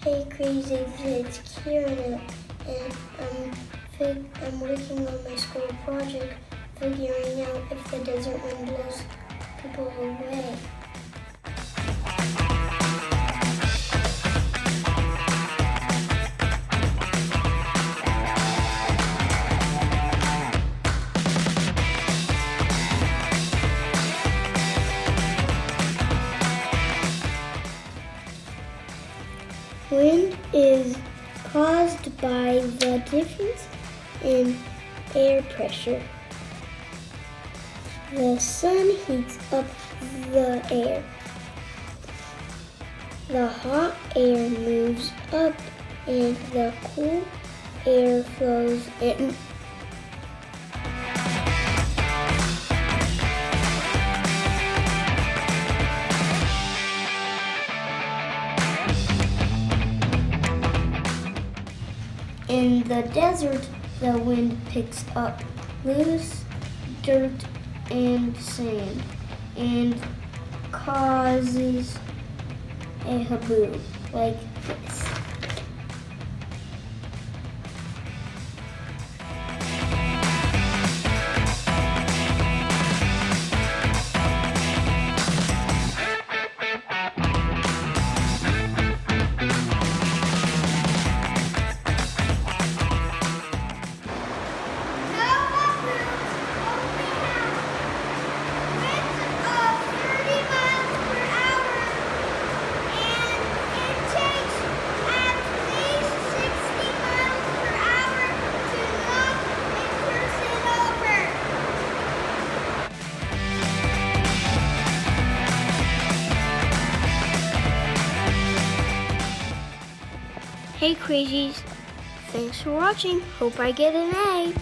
Hey crazy, it's Kieran, and I'm working on my school project, figuring out if the desert wind blows people away. Wind is caused by the difference in air pressure. The sun heats up the air. The hot air moves up and the cool air flows in. In the desert, the wind picks up loose dirt and sand and causes a haboo like this. Hey crazies, thanks for watching. Hope I get an A.